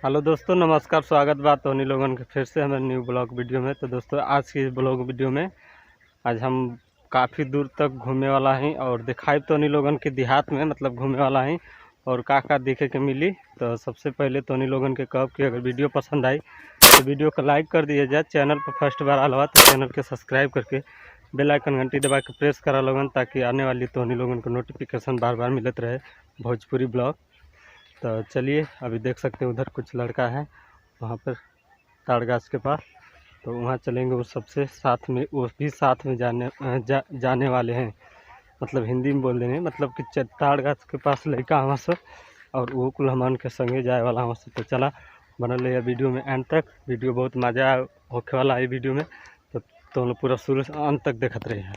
Hello दोस्तों, नमस्कार। स्वागत बा तोहनी लोगन के फिर से हमारे न्यू ब्लॉग वीडियो में। तो दोस्तों, आज की ब्लॉग वीडियो में आज हम काफ़ी दूर तक घूमने वाला हैं और दिखाई तोहनी लोगन के देहात में मतलब घूमने वाला हैं और का देखे के मिली। तो सबसे पहले तोहनी लोगन के कहब कि अगर वीडियो पसंद आई तो वीडियो को लाइक कर दिया जाए। चैनल पर फर्स्ट बार आल हुआ तो चैनल के सब्सक्राइब करके बेल आइकन घंटी दबा के प्रेस करा लोगन, ताकि आने वाली तोहनी लोगन को नोटिफिकेशन बार बार मिलत रहे भोजपुरी ब्लॉग। तो चलिए, अभी देख सकते हैं उधर कुछ लड़का है वहाँ पर ताड़ गाछ के पास, तो वहाँ चलेंगे। वो सबसे साथ में, वो भी साथ में जाने वाले हैं। मतलब हिंदी में बोल देंगे, मतलब कि ताड़ गाछ के पास लड़का वहाँ से और वो कुल हमान के संगे जाए वाला वहाँ से। तो चला बनल है वीडियो में एंड तक। वीडियो बहुत मज़ा होने वाला है वीडियो में, तो हम लोग पूरा शुरू से अंत तक देखते रहे हैं।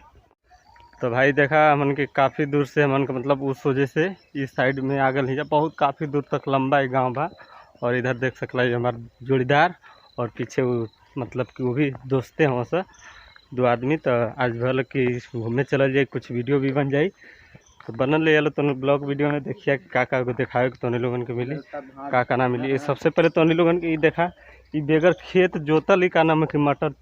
तो भाई देखा हमन के काफ़ी दूर से हमन का मतलब उस वजह से इस साइड में आ गल ही बहुत काफ़ी दूर तक लंबा है गांव बा। और इधर देख सकला हमार जोड़ीदार और पीछे वो मतलब कि वो भी दोस्ते हैं वहाँ से 2 आदमी। तो आज भल कि घूमने चल जाए, कुछ वीडियो भी बन जाए। तो बनल ले तो ब्लॉग वीडियो में देखिए का को दिखाए कि तोनी लोगन के मिली का ना मिली। सबसे पहले तोनी लोगन के देखा ये बेगर खेत जोतल ही का नाम है कि मटर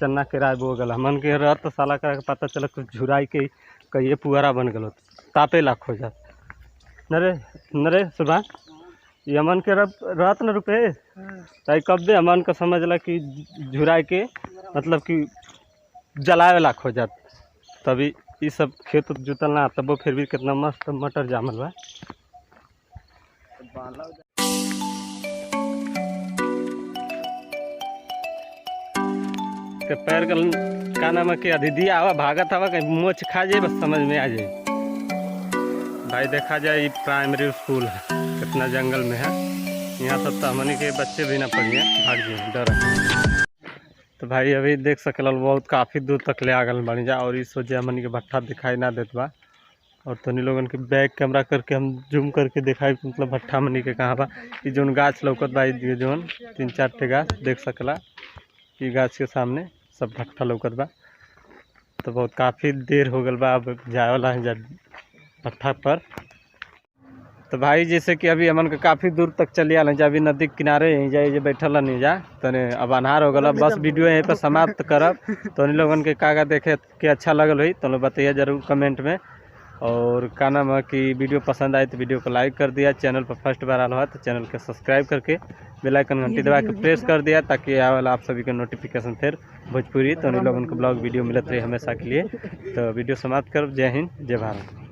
चन्ना के राय बो गल हमन के रह तो साला का पता चल कुछ झुराई के कहिए पुअरा बन गलो तापे लाख हो जात। नरे नरे सुबह ये हमन के रात न रुपए ताई कब दे हमन का समझ ला कि झुराई के मतलब कि जलावे लाख हो जात। तभी ये सब खेत जुतल ना तब फिर भी कितना मस्त मटर जामल बा। के पैर का नाम है कि दीदी आवा भागत हवा कहीं मोच खा जाए बस समझ में आ जाए। भाई देखा जाए ये प्राइमरी स्कूल है, कितना जंगल में है। यहाँ सब तो हमने के बच्चे भी ना पढ़िए, भाग जाए डर। तो भाई अभी देख सकल बहुत काफ़ी दूर तक ले आ गल बन जा और इस वजह हमने के भट्ठा दिखाई ना देत बा। और तनी लोगन के बैक कैमरा करके हम जूम करके दिखाई मतलब भट्ठा मनी के कहाँ बा। ये जोन गाछ लौकत बा जोन 3-4 टे गाछ देख सकला, ये गाछ के सामने सब भट्ठा लौकत बा। तो बहुत काफ़ी देर हो गल बा, अब जाए वाला है भट्ठा पर। तो भाई जैसे कि अभी हमन के काफ़ी दूर तक चले आल जा, अभी नदी के किनारे यहीं जा बैठल नहीं जा तने अब अन्हार हो गल। बस वीडियो यहीं पर समाप्त करब। तो उन लोगन के का देखे के अच्छा लगल हुई तो लोग बताइए जरूर कमेंट में। और का नाम है कि वीडियो पसंद आए तो वीडियो को लाइक कर दिया। चैनल पर फर्स्ट बार आल हुआ तो चैनल के सब्सक्राइब करके बेल आइकन घंटी दबा के प्रेस कर दिया, ताकि आए वाला आप सभी का नोटिफिकेशन फिर भोजपुरी तो उन लोगों को ब्लॉग वीडियो मिलते रहे हमेशा के लिए। तो वीडियो समाप्त कर। जय हिंद, जय भारत।